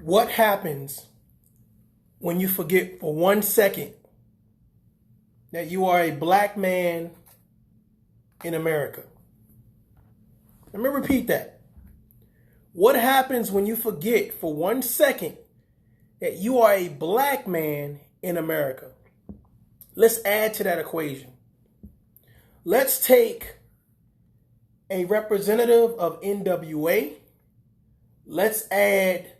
What happens when you forget for 1 second that you are a black man in America? Let me repeat that. What happens when you forget for 1 second that you are a black man in America? Let's add to that equation. Let's take a representative of NWA. Let's add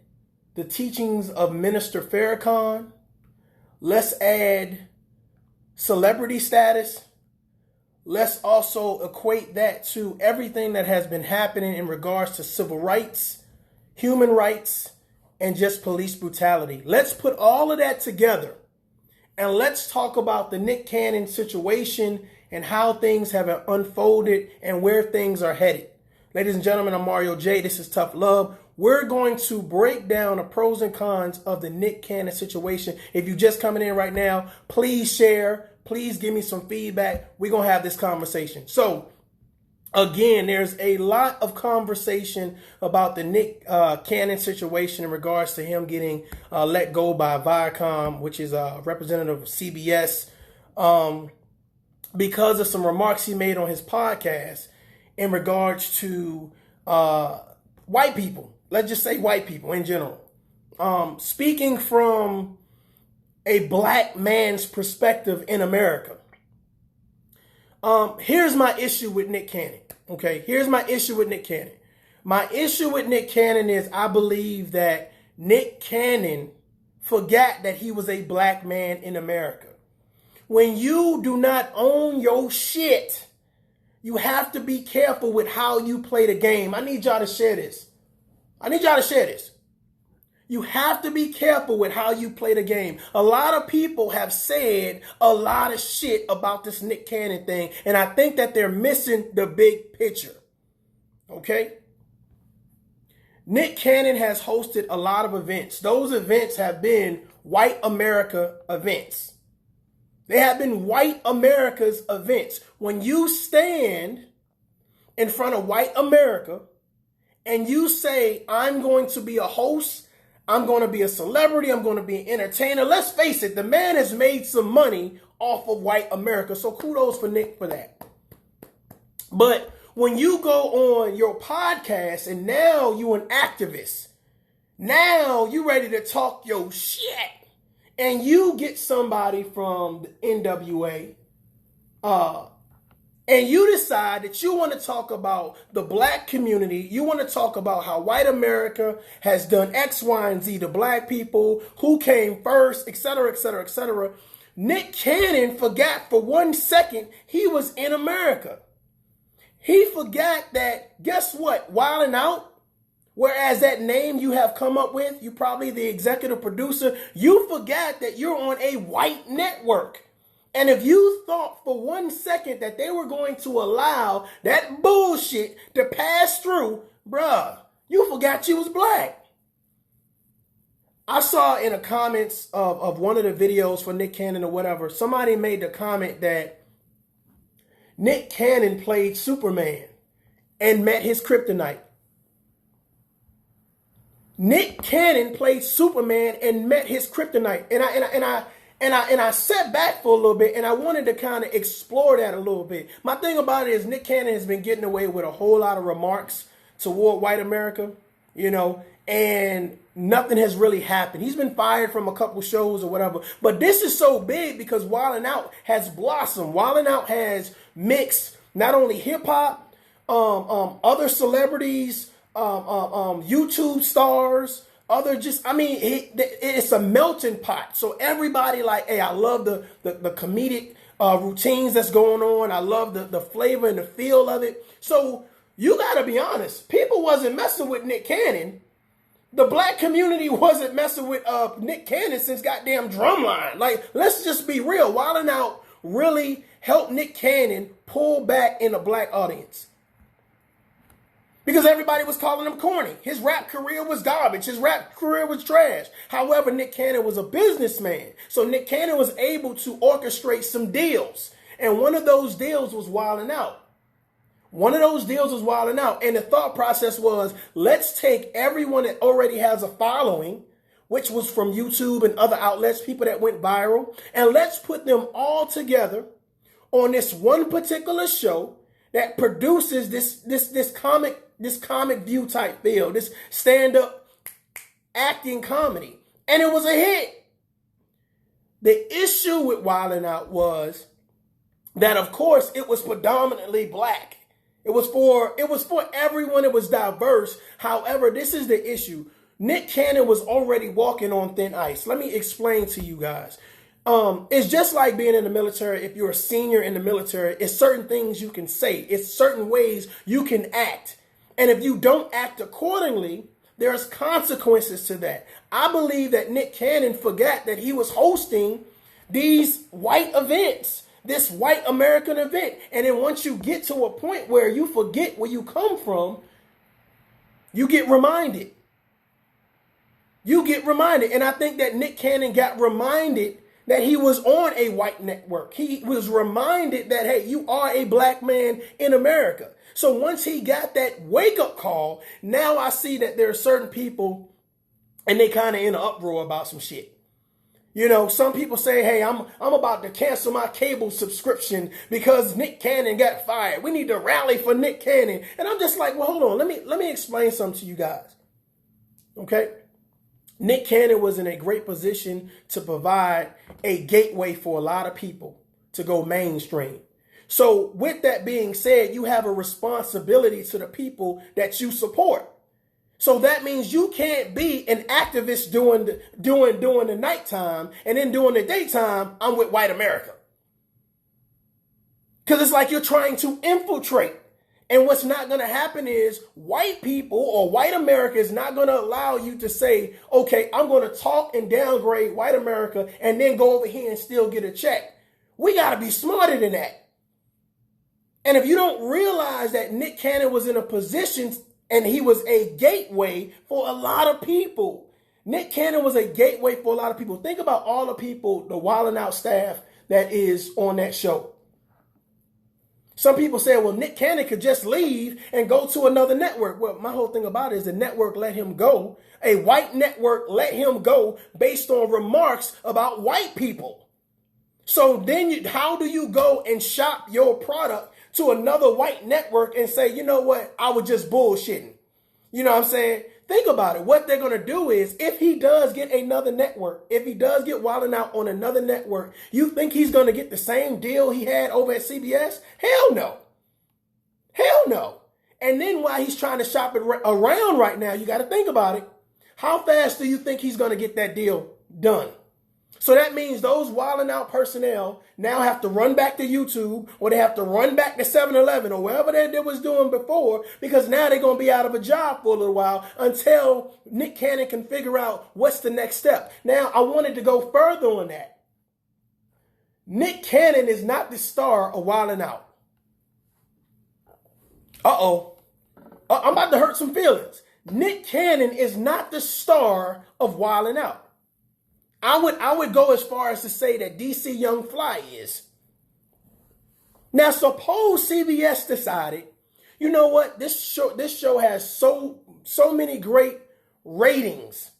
the teachings of Minister Farrakhan. Let's add celebrity status. Let's also equate that to everything that has been happening in regards to civil rights, human rights, and just police brutality. Let's put all of that together and let's talk about the Nickcannon situation and how things have unfolded and where things are headed. Ladies and gentlemen, I'm Mario J. This is Tough Love. We're going to break down the pros and cons of the Nickcannon situation. If you're just coming in right now, please share. Please give me some feedback. We're going to have this conversation. So, again, there's a lot of conversation about the Nickcannon situation in regards to him getting let go by Viacom, which is a representative of CBS, because of some remarks he made on his podcast in regards to white people. Let's just say white people in general. Speaking from a black man's perspective in America. Here's my issue with Nickcannon. Okay, here's my issue with Nickcannon. My issue with Nickcannon is I believe that Nickcannon forgot that he was a black man in America. When you do not own your shit, you have to be careful with how you play the game. I need y'all to share this. You have to be careful with how you play the game. A lot of people have said a lot of shit about this Nickcannon thing, and I think that they're missing the big picture. Okay? Nickcannon has hosted a lot of events. Those events have been white America events. They have been white America's events. When you stand in front of white America and you say, I'm going to be a host, I'm going to be a celebrity, I'm going to be an entertainer. Let's face it, the man has made some money off of white America. So kudos for Nick for that. But when you go on your podcast and now you an activist, now you ready to talk your shit, and you get somebody from the NWA, and you decide that you want to talk about the black community, you want to talk about how white America has done X, Y, and Z to black people, who came first, etc., etc., etc. Nickcannon forgot for 1 second he was in America. He forgot that, guess what, Wildin' Out, whereas that name you have come up with, you probably the executive producer, you forgot that you're on a white network. And if you thought for 1 second that they were going to allow that bullshit to pass through, bruh, you forgot you was black. I saw in the comments of one of the videos for Nickcannon or whatever, somebody made the comment that Nickcannon played Superman and met his kryptonite. Nickcannon played Superman and met his kryptonite. And I sat back for a little bit and I wanted to kind of explore that a little bit. My thing about it is Nickcannon has been getting away with a whole lot of remarks toward white America, and nothing has really happened. He's been fired from a couple shows or whatever. But this is so big because Wildin' Out has blossomed. Wildin' Out has mixed not only hip hop, other celebrities, YouTube stars, it's a melting pot. So everybody like, hey, I love the comedic routines that's going on. I love the flavor and the feel of it. So you got to be honest. People wasn't messing with Nickcannon. The black community wasn't messing with Nickcannon since goddamn Drumline. Like, let's just be real. Wildin' Out really helped Nickcannon pull back in the black audience. Because everybody was calling him corny. His rap career was garbage. His rap career was trash. However, Nickcannon was a businessman. So Nickcannon was able to orchestrate some deals. And one of those deals was Wildin' Out. And the thought process was, let's take everyone that already has a following, which was from YouTube and other outlets, people that went viral, and let's put them all together on this one particular show that produces this comic view type feel, this stand-up acting comedy. And it was a hit. The issue with Wildin' Out was that, of course, it was predominantly black. It was for everyone. It was diverse. However, this is the issue. Nickcannon was already walking on thin ice. Let me explain to you guys. It's just like being in the military. If you're a senior in the military, it's certain things you can say. It's certain ways you can act. And if you don't act accordingly, there's consequences to that. I believe that Nickcannon forgot that he was hosting these white events, this white American event. And then once you get to a point where you forget where you come from, you get reminded. You get reminded. And I think that Nickcannon got reminded that he was on a white network. He was reminded that, hey, you are a black man in America. So once he got that wake-up call, now I see that there are certain people, and they kind of in an uproar about some shit. You know, some people say, hey, I'm about to cancel my cable subscription because Nickcannon got fired. We need to rally for Nickcannon. And I'm just like, well, hold on. Let me explain something to you guys. Okay? Nickcannon was in a great position to provide a gateway for a lot of people to go mainstream. So with that being said, you have a responsibility to the people that you support. So that means you can't be an activist during the nighttime, and then during the daytime, I'm with white America. Because it's like you're trying to infiltrate. And what's not going to happen is white people or white America is not going to allow you to say, okay, I'm going to talk and downgrade white America and then go over here and still get a check. We got to be smarter than that. And if you don't realize that Nickcannon was in a position and he was a gateway for a lot of people. Nickcannon was a gateway for a lot of people. Think about all the people, the Wildin' Out staff that is on that show. Some people say, well, Nickcannon could just leave and go to another network. Well, my whole thing about it is the network let him go. A white network let him go based on remarks about white people. So then how do you go and shop your product to another white network and say, you know what, I was just bullshitting? You know what I'm saying? Think about it. What they're going to do is, if he does get another network, if he does get Wildin' Out on another network, you think he's going to get the same deal he had over at CBS? Hell no. Hell no. And then while he's trying to shop it around right now, you got to think about it. How fast do you think he's going to get that deal done? So that means those Wildin' Out personnel now have to run back to YouTube, or they have to run back to 7-Eleven or wherever they was doing before, because now they're going to be out of a job for a little while until Nickcannon can figure out what's the next step. Now, I wanted to go further on that. Nickcannon is not the star of Wildin' Out. I'm about to hurt some feelings. Nickcannon is not the star of Wildin' Out. I would go as far as to say that DC Young Fly is. Now, suppose CBS decided, you know what, this show has so many great ratings,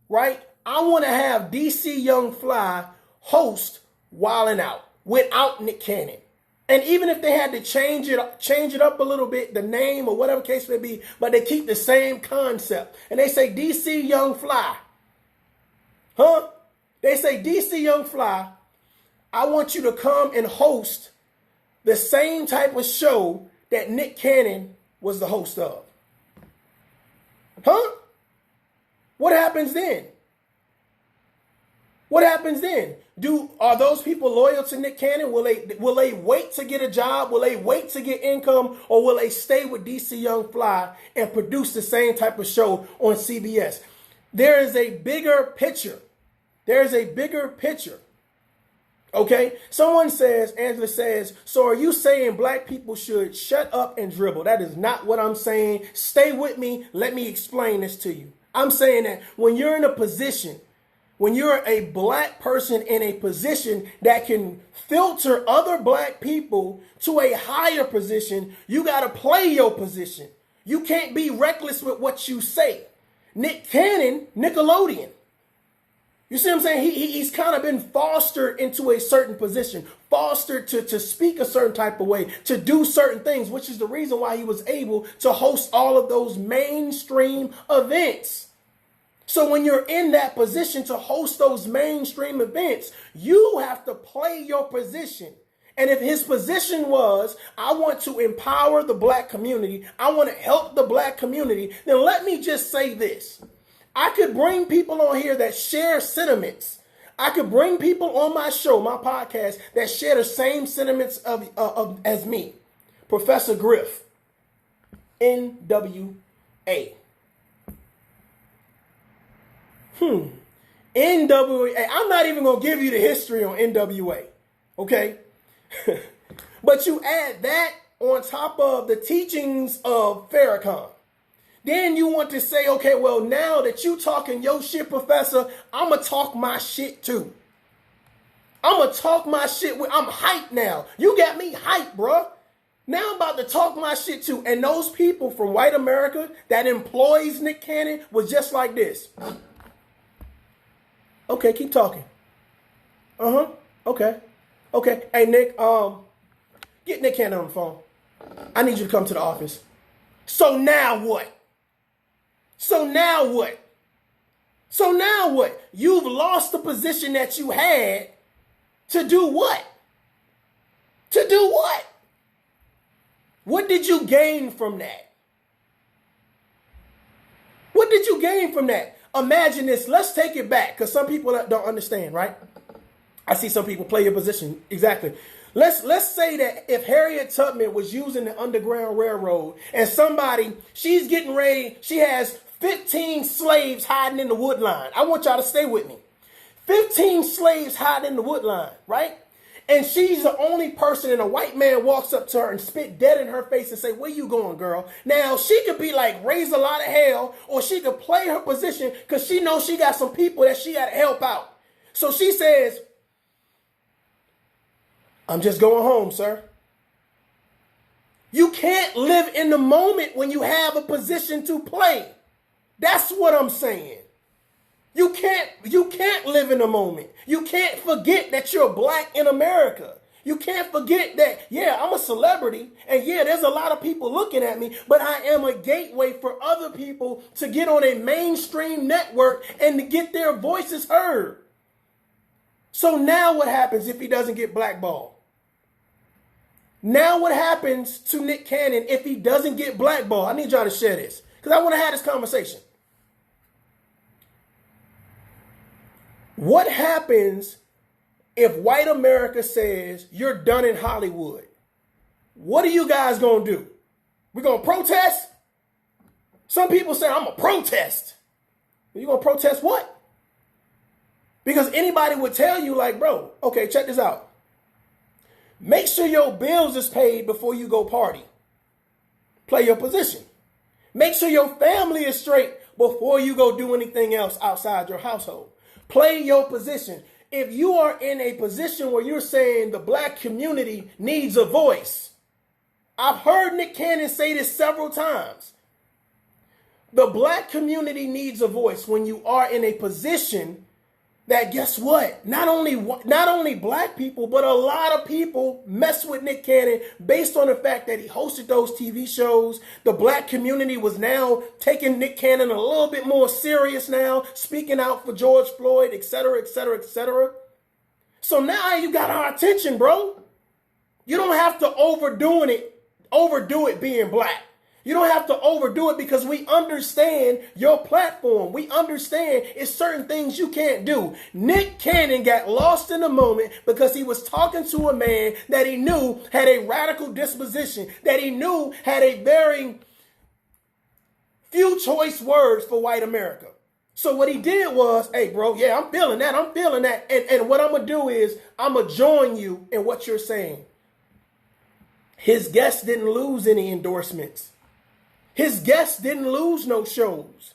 right? I want to have DC Young Fly host Wildin' Out without Nickcannon. And even if they had to change it up a little bit, the name or whatever case may be, but they keep the same concept. And they say DC Young Fly. Huh? They say, DC Young Fly, I want you to come and host the same type of show that Nickcannon was the host of. Huh? What happens then? What happens then? Are those people loyal to Nickcannon? Will they wait to get a job? Will they wait to get income? Or will they stay with DC Young Fly and produce the same type of show on CBS? There is a bigger picture. There's a bigger picture. Okay? Angela says, so are you saying black people should shut up and dribble? That is not what I'm saying. Stay with me. Let me explain this to you. I'm saying that when you're in a position, when you're a black person in a position that can filter other black people to a higher position, you got to play your position. You can't be reckless with what you say. Nickcannon, Nickelodeon. You see what I'm saying? He's kind of been fostered into a certain position, fostered to speak a certain type of way, to do certain things, which is the reason why he was able to host all of those mainstream events. So when you're in that position to host those mainstream events, you have to play your position. And if his position was, I want to empower the black community, I want to help the black community, then let me just say this. I could bring people on here that share sentiments. I could bring people on my show, my podcast, that share the same sentiments as me. Professor Griff, NWA. NWA. I'm not even going to give you the history on NWA. Okay? But you add that on top of the teachings of Farrakhan. Then you want to say, okay, well, now that you talking your shit, Professor, I'm going to talk my shit too. I'm going to talk my shit. I'm hyped now. You got me hyped, bro. Now I'm about to talk my shit too. And those people from white America that employs Nickcannon was just like this. Okay, keep talking. Okay. Hey, Nick, get Nickcannon on the phone. I need you to come to the office. So now what? You've lost the position that you had to do what? What did you gain from that? Imagine this. Let's take it back because some people don't understand, right? I see some people play your position. Exactly. Let's say that if Harriet Tubman was using the Underground Railroad and she's getting ready, she has 15 slaves hiding in the wood line. I want y'all to stay with me. 15 slaves hiding in the wood line, right? And she's the only person, and a white man walks up to her and spit dead in her face and say, where you going, girl? Now, she could be like, raise a lot of hell, or she could play her position because she knows she got some people that she got to help out. So she says, I'm just going home, sir. You can't live in the moment when you have a position to play. That's what I'm saying. You can't live in the moment. You can't forget that you're black in America. You can't forget that, yeah, I'm a celebrity, and yeah, there's a lot of people looking at me, but I am a gateway for other people to get on a mainstream network and to get their voices heard. So now what happens if he doesn't get blackballed? Now what happens to Nickcannon if he doesn't get blackballed? I need y'all to share this because I want to have this conversation. What happens if white America says you're done in Hollywood? What are you guys going to do? We're going to protest? Some people say, I'm going to protest. You're going to protest what? Because anybody would tell you like, bro, okay, check this out. Make sure your bills is paid before you go party. Play your position. Make sure your family is straight before you go do anything else outside your household. Play your position. If you are in a position where you're saying the black community needs a voice, I've heard Nickcannon say this several times. The black community needs a voice when you are in a position that, guess what? Not only black people, but a lot of people mess with Nickcannon based on the fact that he hosted those TV shows. The black community was now taking Nickcannon a little bit more serious now, speaking out for George Floyd, et cetera, et cetera, et cetera. So now you got our attention, bro. You don't have to overdo it being black. You don't have to overdo it because we understand your platform. We understand it's certain things you can't do. Nickcannon got lost in the moment because he was talking to a man that he knew had a radical disposition, that he knew had a very few choice words for white America. So what he did was, hey, bro, yeah, I'm feeling that. And what I'm going to do is I'm going to join you in what you're saying. His guests didn't lose any endorsements. His guests didn't lose no shows.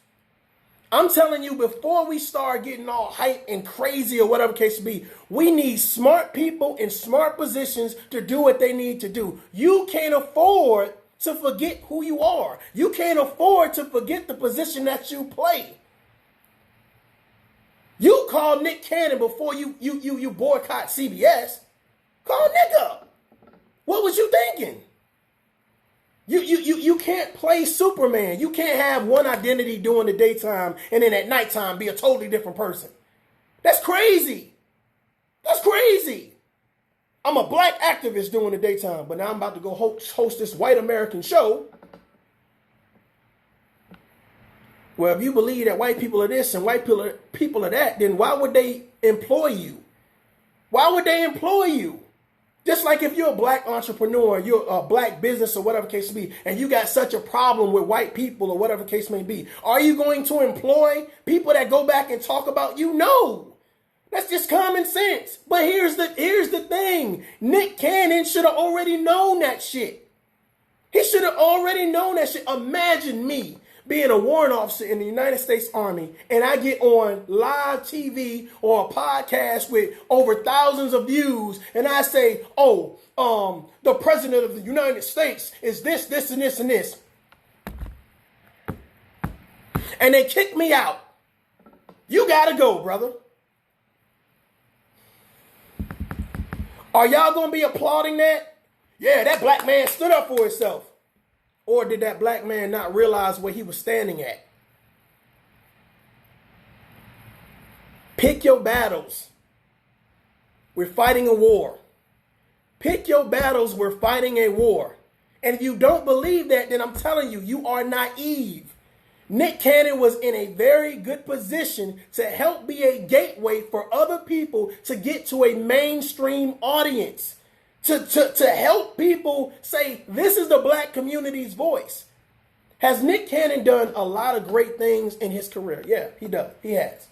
I'm telling you, before we start getting all hype and crazy or whatever case be, we need smart people in smart positions to do what they need to do. You can't afford to forget who you are. You can't afford to forget the position that you play. You You call Nick Cannon before you boycott CBS. Call Nick up. What was you thinking? You can't play Superman. You can't have one identity during the daytime and then at nighttime be a totally different person. That's crazy. That's crazy. I'm a black activist during the daytime, but now I'm about to go host this white American show. Well, if you believe that white people are this and white people are that, then why would they employ you? Why would they employ you? Just like if you're a black entrepreneur, you're a black business or whatever case may be, and you got such a problem with white people or whatever case may be, are you going to employ people that go back and talk about you? No. That's just common sense. But here's the thing. Nick Cannon should have already known that shit. He should have already known that shit. Imagine me being a warrant officer in the United States Army and I get on live TV or a podcast with over thousands of views and I say, the president of the United States is this, this, and this, and this. And they kick me out. You gotta go, brother. Are y'all going to be applauding that? Yeah, that black man stood up for himself. Or did that black man not realize where he was standing at? Pick your battles. We're fighting a war. Pick your battles. We're fighting a war. And if you don't believe that, then I'm telling you, you are naive. Nick Cannon was in a very good position to help be a gateway for other people to get to a mainstream audience, to help people say, this is the black community's voice. Has Nick Cannon done a lot of great things in his career? Yeah, he does. He has.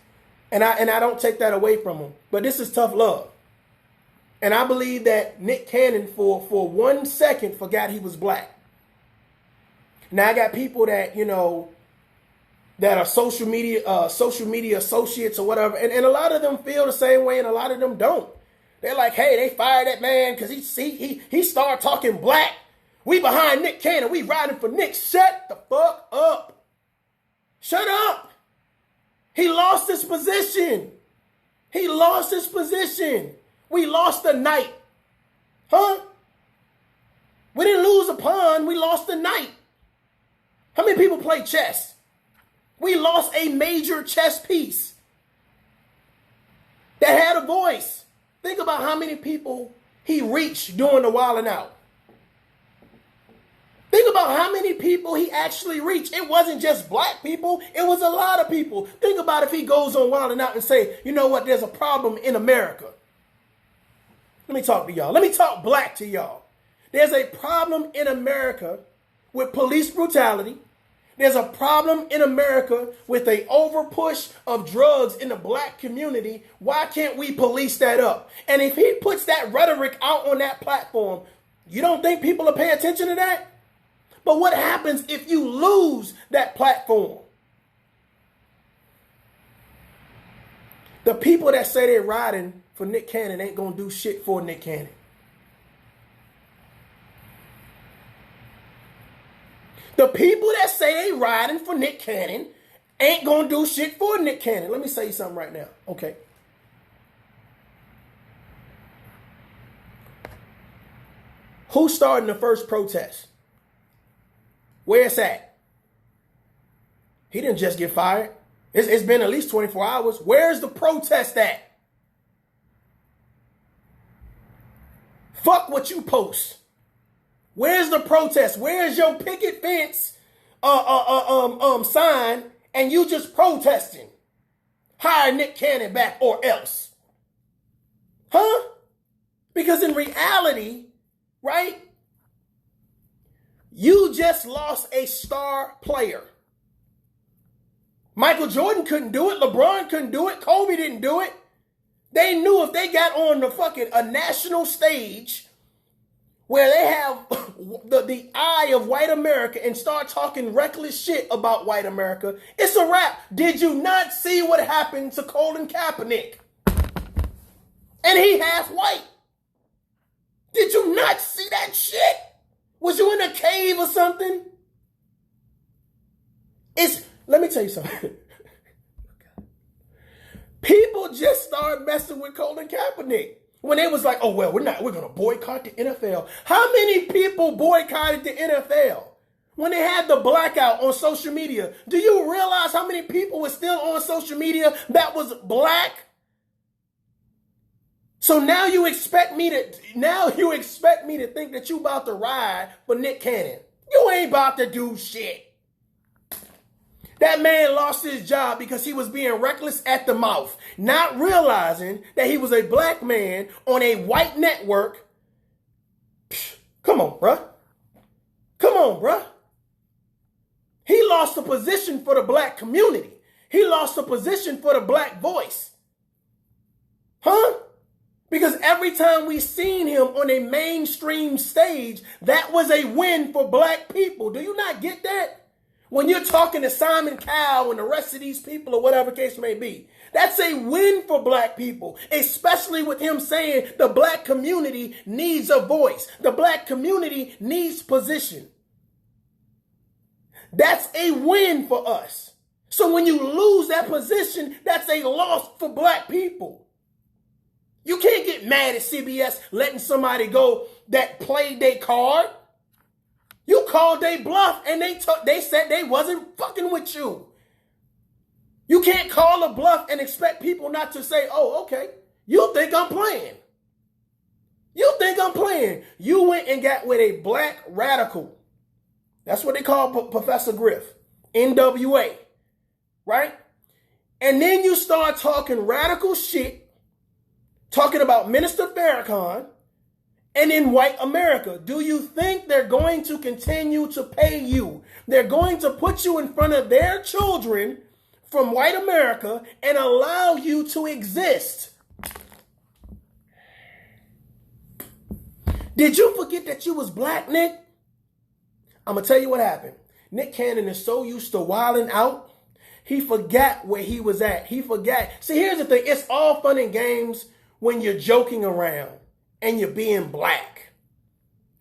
And I don't take that away from him. But this is tough love. And I believe that Nick Cannon for 1 second forgot he was black. Now I got people that, that are social media associates or whatever. And a lot of them feel the same way and a lot of them don't. They're like, hey, they fired that man because he started talking black. We behind Nick Cannon. We riding for Nick. Shut the fuck up. Shut up. He lost his position. He lost his position. We lost the night. Huh? We didn't lose a pawn. We lost the night. How many people play chess? We lost a major chess piece that had a voice. Think about how many people he reached during the Wildin' Out. Think about how many people he actually reached. It wasn't just black people. It was a lot of people. Think about if he goes on Wildin' Out and say, you know what, there's a problem in America. Let me talk to y'all. Let me talk black to y'all. There's a problem in America with police brutality. There's a problem in America with a overpush of drugs in the black community. Why can't we police that up? And if he puts that rhetoric out on that platform, you don't think people will pay attention to that? But what happens if you lose that platform? The people that say they're riding for Nick Cannon ain't going to do shit for Nick Cannon. The people that say they riding for Nick Cannon ain't going to do shit for Nick Cannon. Let me say something right now. Okay. Who's starting the first protest? Where it's at? He didn't just get fired. It's been at least 24 hours. Where's the protest at? Fuck what you post. Where's the protest? Where's your picket fence sign and you just protesting? Hire Nick Cannon back or else. Huh? Because in reality, right, you just lost a star player. Michael Jordan couldn't do it. LeBron couldn't do it. Kobe didn't do it. They knew if they got on a national stage where they have the eye of white America and start talking reckless shit about white America, it's a wrap. Did you not see what happened to Colin Kaepernick? And he half white. Did you not see that shit? Was you in a cave or something? Let me tell you something. People just started messing with Colin Kaepernick when they was like, oh, well, we're going to boycott the NFL. How many people boycotted the NFL when they had the blackout on social media? Do you realize how many people were still on social media that was black? So now you expect me to think that you about to ride for Nickcannon. You ain't about to do shit. That man lost his job because he was being reckless at the mouth, not realizing that he was a black man on a white network. Come on, bruh. Come on, bruh. He lost a position for the black community. He lost a position for the black voice. Huh? Because every time we seen him on a mainstream stage, that was a win for black people. Do you not get that? When you're talking to Simon Cowell and the rest of these people or whatever case may be, that's a win for black people, especially with him saying the black community needs a voice. The black community needs position. That's a win for us. So when you lose that position, that's a loss for black people. You can't get mad at CBS letting somebody go that played their card. You called they bluff and they said they wasn't fucking with you. You can't call a bluff and expect people not to say, oh, okay, you think I'm playing. You think I'm playing. You went and got with a black radical. That's what they call Professor Griff, NWA, right? And then you start talking radical shit, talking about Minister Farrakhan, and in white America. Do you think they're going to continue to pay you? They're going to put you in front of their children from white America and allow you to exist? Did you forget that you was black, Nick? I'm going to tell you what happened. Nickcannon is so used to wilding out, he forgot where he was at. He forgot. See, here's the thing. It's all fun and games when you're joking around and you're being black,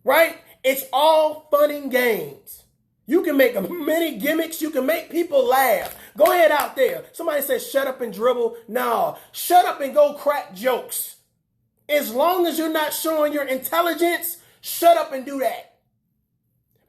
right? It's all fun and games. You can make many gimmicks. You can make people laugh. Go ahead out there. Somebody says, shut up and dribble. No, shut up and go crack jokes. As long as you're not showing your intelligence, shut up and do that.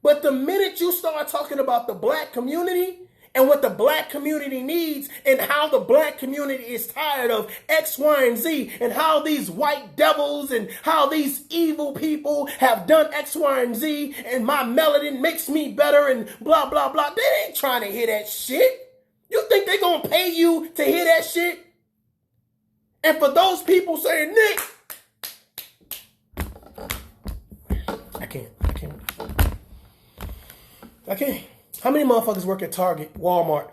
But the minute you start talking about the black community and what the black community needs and how the black community is tired of X, Y, and Z and how these white devils and how these evil people have done X, Y, and Z and my melanin makes me better and blah, blah, blah. They ain't trying to hear that shit. You think they're going to pay you to hear that shit? And for those people saying, Nick, I can't. How many motherfuckers work at Target, Walmart?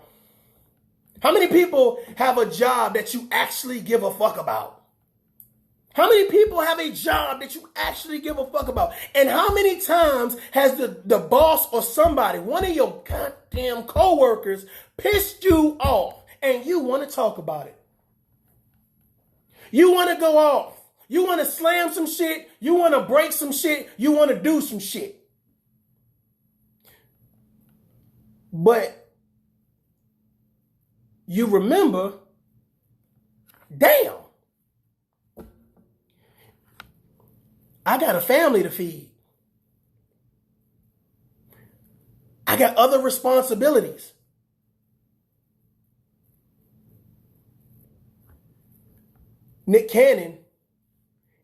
How many people have a job that you actually give a fuck about? How many people have a job that you actually give a fuck about? And how many times has the boss or somebody, one of your goddamn coworkers, pissed you off and you want to talk about it? You want to go off. You want to slam some shit. You want to break some shit. You want to do some shit. But you remember, damn, I got a family to feed. I got other responsibilities. Nickcannon,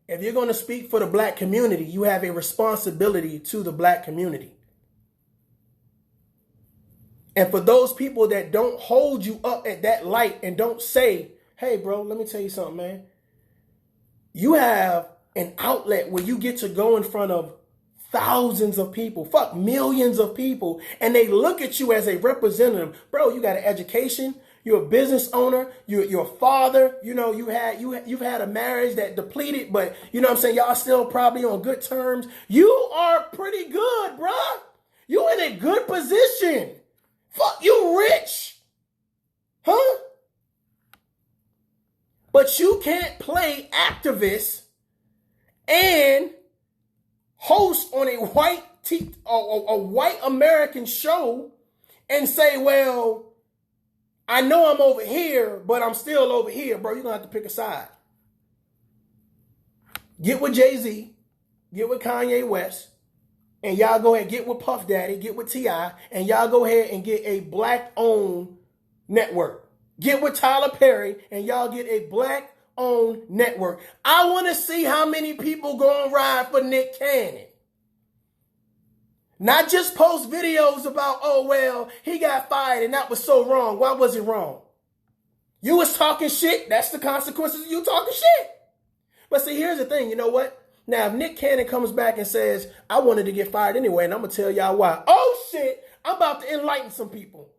if you're going to speak for the black community, you have a responsibility to the black community. And for those people that don't hold you up at that light and don't say, hey, bro, let me tell you something, man. You have an outlet where you get to go in front of thousands of people, fuck millions of people, and they look at you as a representative. Bro, you got an education. You're a business owner. You're a father. You know, you've had a marriage that depleted, but you know what I'm saying? Y'all still probably on good terms. You are pretty good, bro. You're in a good position. Fuck, you rich. Huh? But you can't play activist and host on a white American show and say, well, I know I'm over here, but I'm still over here, bro. You're going to have to pick a side. Get with Jay-Z, get with Kanyewest, and y'all go ahead, get with Puff Daddy, get with T.I., and y'all go ahead and get a black-owned network. Get with Tyler Perry, and y'all get a black-owned network. I want to see how many people go and ride for Nickcannon. Not just post videos about, oh, well, he got fired and that was so wrong. Why was it wrong? You was talking shit. That's the consequences of you talking shit. But see, here's the thing. You know what? Now, if Nickcannon comes back and says, I wanted to get fired anyway, and I'm going to tell y'all why. Oh, shit. I'm about to enlighten some people.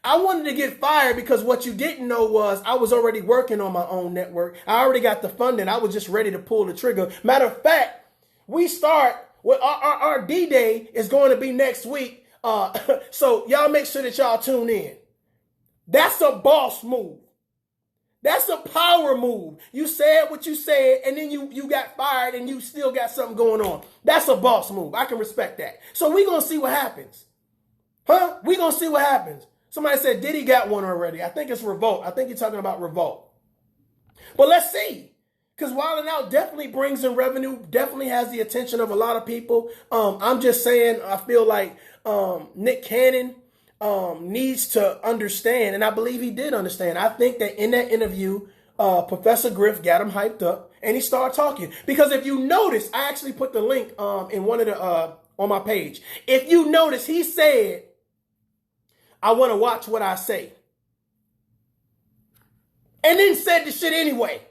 I wanted to get fired because what you didn't know was I was already working on my own network. I already got the funding. I was just ready to pull the trigger. Matter of fact, we start with our D-Day is going to be next week. So y'all make sure that y'all tune in. That's a boss move. That's a power move. You said what you said, and then you got fired, and you still got something going on. That's a boss move. I can respect that. So we're going to see what happens. Huh? We're going to see what happens. Somebody said Diddy got one already. I think it's Revolt. I think you're talking about Revolt. But let's see. Because Wild 'N Out definitely brings in revenue, definitely has the attention of a lot of people. I'm just saying, I feel like Nickcannon needs to understand, and I believe he did understand. I think that in that interview, Professor Griff got him hyped up, and he started talking. Because if you notice, I actually put the link in one of the on my page. If you notice, he said, I want to watch what I say. And then said the shit anyway.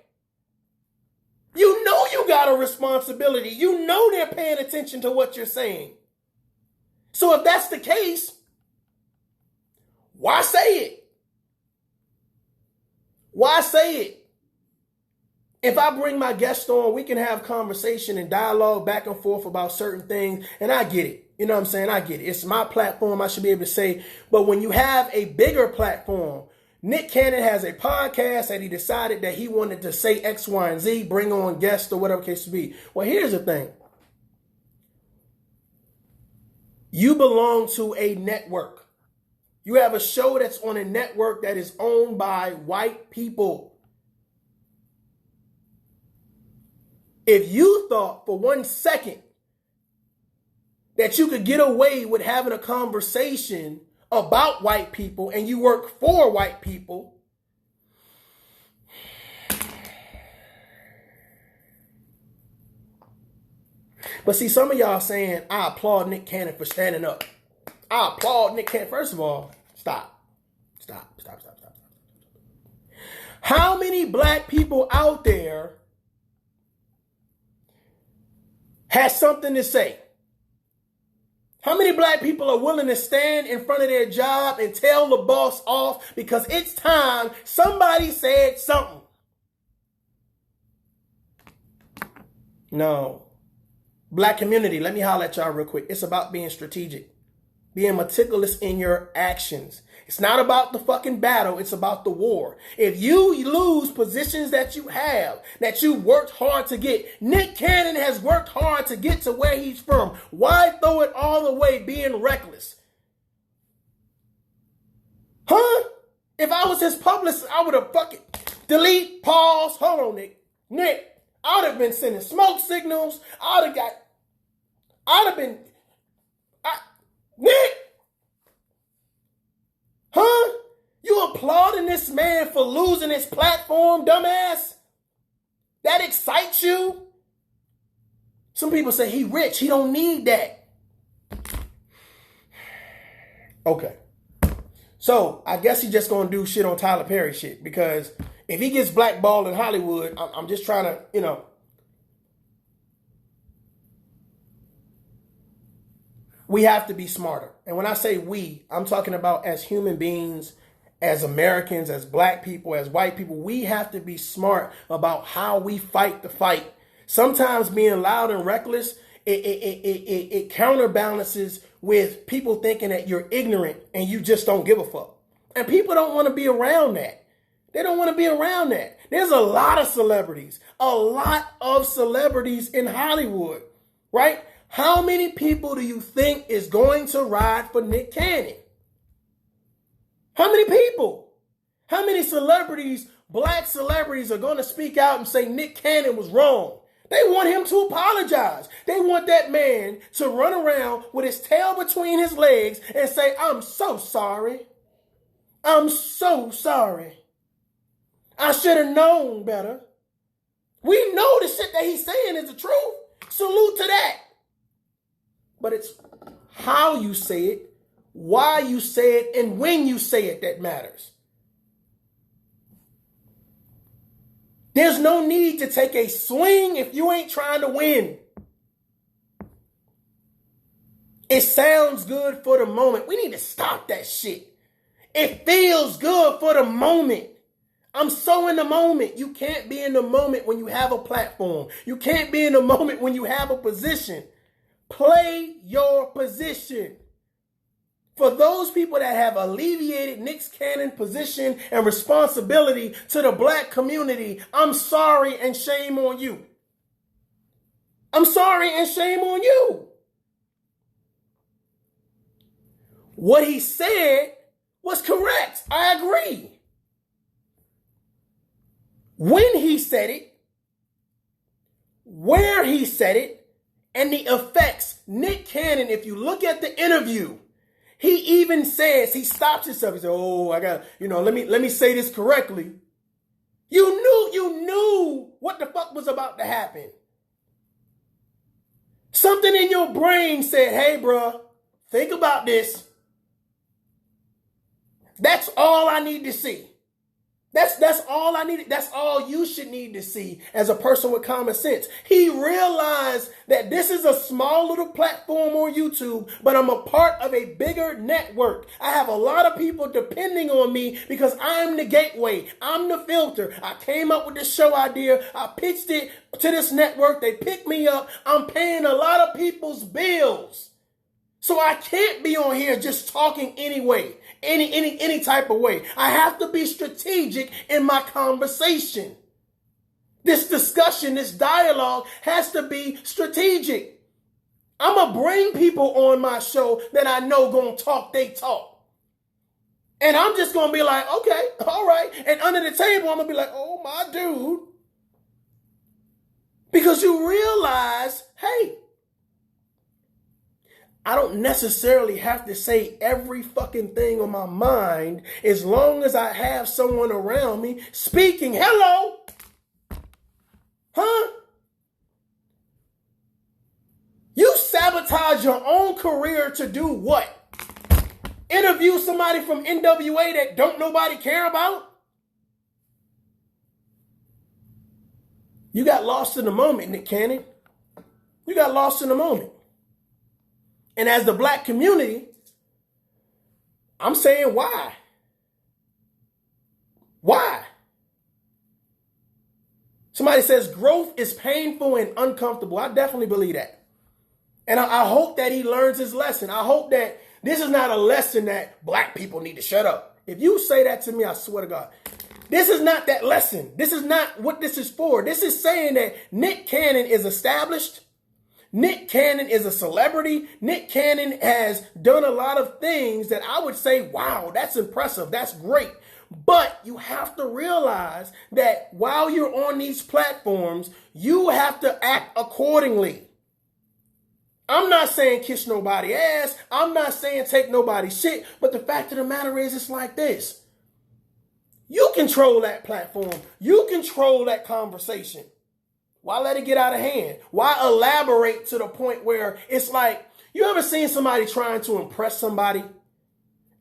You know you got a responsibility. You know they're paying attention to what you're saying. So if that's the case, why say it? Why say it? If I bring my guest on, we can have conversation and dialogue back and forth about certain things, and I get it. You know what I'm saying? I get it. It's my platform. I should be able to say. But when you have a bigger platform, Nickcannon has a podcast that he decided that he wanted to say X, Y, and Z, bring on guests or whatever case to be. Well, here's the thing. You belong to a network. You have a show that's on a network that is owned by white people. If you thought for 1 second that you could get away with having a conversation about white people and you work for white people, but see, some of y'all saying, I applaud Nickcannon for standing up. I applaud Nickcannon. First of all, stop. How many black people out there has something to say? How many black people are willing to stand in front of their job and tell the boss off because it's time somebody said something? No. Black community, let me holler at y'all real quick. It's about being strategic, being meticulous in your actions. It's not about the fucking battle. It's about the war. If you lose positions that you have, that you worked hard to get, Nickcannon has worked hard to get to where he's from. Why throw it all away being reckless? Huh? If I was his publicist, I would have fucking delete, pause. Hold on, Nick, I would have been sending smoke signals. Nick! Huh? You applauding this man for losing his platform, dumbass? That excites you? Some people say he rich. He don't need that. Okay. So I guess he just gonna do shit on Tyler Perry shit, because if he gets blackballed in Hollywood, I'm just trying to, we have to be smarter. And when I say we, I'm talking about as human beings, as Americans, as black people, as white people. We have to be smart about how we fight the fight. Sometimes being loud and reckless, it counterbalances with people thinking that you're ignorant and you just don't give a fuck. And people don't want to be around that. They don't want to be around that. There's a lot of celebrities in Hollywood, right? How many people do you think is going to ride for Nickcannon? How many people? How many celebrities, black celebrities, are going to speak out and say Nickcannon was wrong? They want him to apologize. They want that man to run around with his tail between his legs and say, I'm so sorry. I'm so sorry. I should have known better. We know the shit that he's saying is the truth. Salute to that. But it's how you say it, why you say it, and when you say it that matters. There's no need to take a swing if you ain't trying to win. It sounds good for the moment. We need to stop that shit. It feels good for the moment. I'm so in the moment. You can't be in the moment when you have a platform. You can't be in the moment when you have a position. Play your position. For those people that have alleviated Nickcannon's position and responsibility to the black community, I'm sorry and shame on you. I'm sorry and shame on you. What he said was correct. I agree. When he said it, where he said it, and the effects. Nickcannon, if you look at the interview, he even says, he stops himself. He says, oh, I got, let me say this correctly. You knew what the fuck was about to happen. Something in your brain said, hey, bro, think about this. That's all I need to see. That's all I needed. That's all you should need to see as a person with common sense. He realized that this is a small little platform on YouTube, but I'm a part of a bigger network. I have a lot of people depending on me because I'm the gateway. I'm the filter. I came up with this show idea. I pitched it to this network. They picked me up. I'm paying a lot of people's bills. So I can't be on here just talking anyway. Any type of way. I have to be strategic in my conversation. This discussion, this dialogue has to be strategic. I'm going to bring people on my show that I know going to talk, they talk. And I'm just going to be like, okay, all right. And under the table, I'm going to be like, oh, my dude. Because you realize, hey, I don't necessarily have to say every fucking thing on my mind as long as I have someone around me speaking. Hello? Huh? You sabotage your own career to do what? Interview somebody from NWA that don't nobody care about? You got lost in the moment, Nickcannon. You got lost in the moment. And as the black community, I'm saying why? Why? Somebody says growth is painful and uncomfortable. I definitely believe that. And I hope that he learns his lesson. I hope that this is not a lesson that black people need to shut up. If you say that to me, I swear to God, this is not that lesson. This is not what this is for. This is saying that Nickcannon is established. Nickcannon is a celebrity. Nickcannon has done a lot of things that I would say, wow, that's impressive. That's great. But you have to realize that while you're on these platforms, you have to act accordingly. I'm not saying kiss nobody's ass. I'm not saying take nobody's shit. But the fact of the matter is, it's like this. You control that platform. You control that conversation. Why let it get out of hand? Why elaborate to the point where it's like, you ever seen somebody trying to impress somebody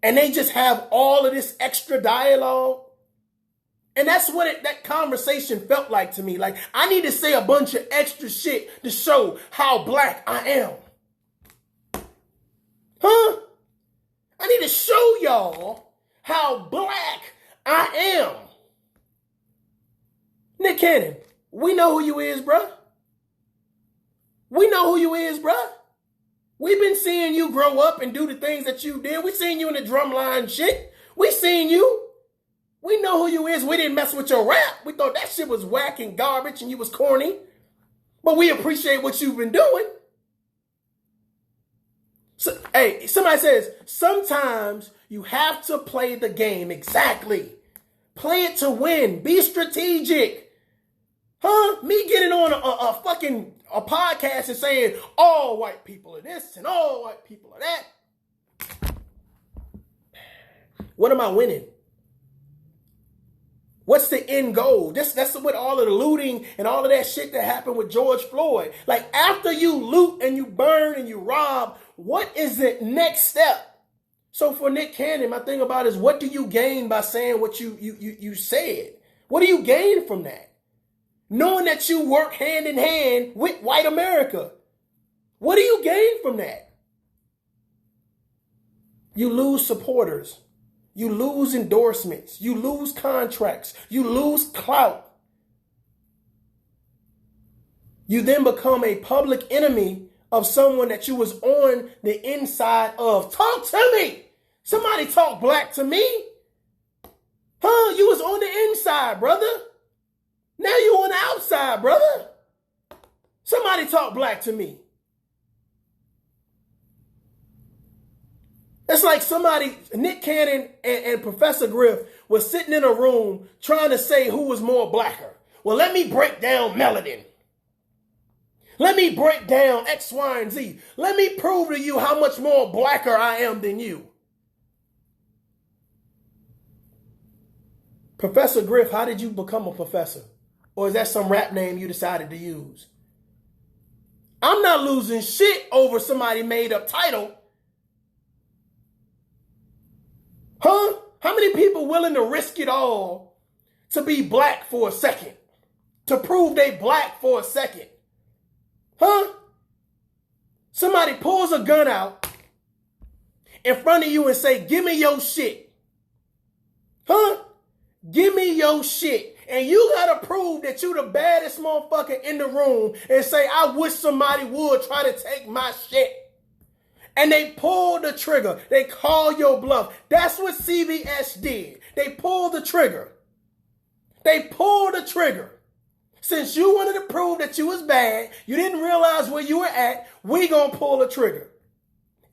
and they just have all of this extra dialogue? And that's what that conversation felt like to me. Like, I need to say a bunch of extra shit to show how black I am. Huh? I need to show y'all how black I am. Nickcannon, we know who you is, bruh. We know who you is, bruh. We've been seeing you grow up and do the things that you did. We seen you in the drumline shit. We seen you. We know who you is. We didn't mess with your rap. We thought that shit was whack and garbage and you was corny. But we appreciate what you've been doing. So, hey, somebody says, sometimes you have to play the game. Exactly. Play it to win. Be strategic. Huh? Me getting on a fucking podcast and saying all white people are this and all white people are that. What am I winning? What's the end goal? That's what all of the looting and all of that shit that happened with George Floyd. Like, after you loot and you burn and you rob, what is the next step? So for Nickcannon, my thing about it is, what do you gain by saying what you said? What do you gain from that? Knowing that you work hand in hand with white America. What do you gain from that? You lose supporters. You lose endorsements. You lose contracts. You lose clout. You then become a public enemy of someone that you was on the inside of. Talk to me. Somebody talk black to me. Huh? You was on the inside, brother. Now you on the outside, brother. Somebody talk black to me. It's like somebody, Nickcannon and Professor Griff was sitting in a room trying to say who was more blacker. Well, let me break down melanin. Let me break down X, Y, and Z. Let me prove to you how much more blacker I am than you. Professor Griff, how did you become a professor? Or is that some rap name you decided to use? I'm not losing shit over somebody made up title. Huh? How many people willing to risk it all to be black for a second? To prove they black for a second? Huh? Somebody pulls a gun out in front of you and say, give me your shit. Huh? Give me your shit. And you gotta prove that you the baddest motherfucker in the room and say, I wish somebody would try to take my shit. And they pulled the trigger. They called your bluff. That's what CBS did. They pulled the trigger. They pulled the trigger. Since you wanted to prove that you was bad, you didn't realize where you were at, we gonna pull the trigger.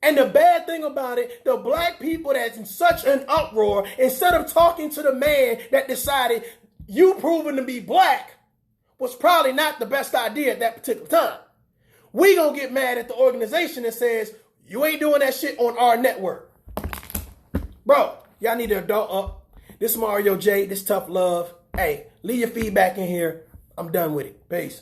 And the bad thing about it, the black people that's in such an uproar, instead of talking to the man that decided you proving to be black was probably not the best idea at that particular time, we gonna get mad at the organization that says, you ain't doing that shit on our network. Bro, y'all need to adult up. This is Mario J. This Tough Love. Hey, leave your feedback in here. I'm done with it. Peace.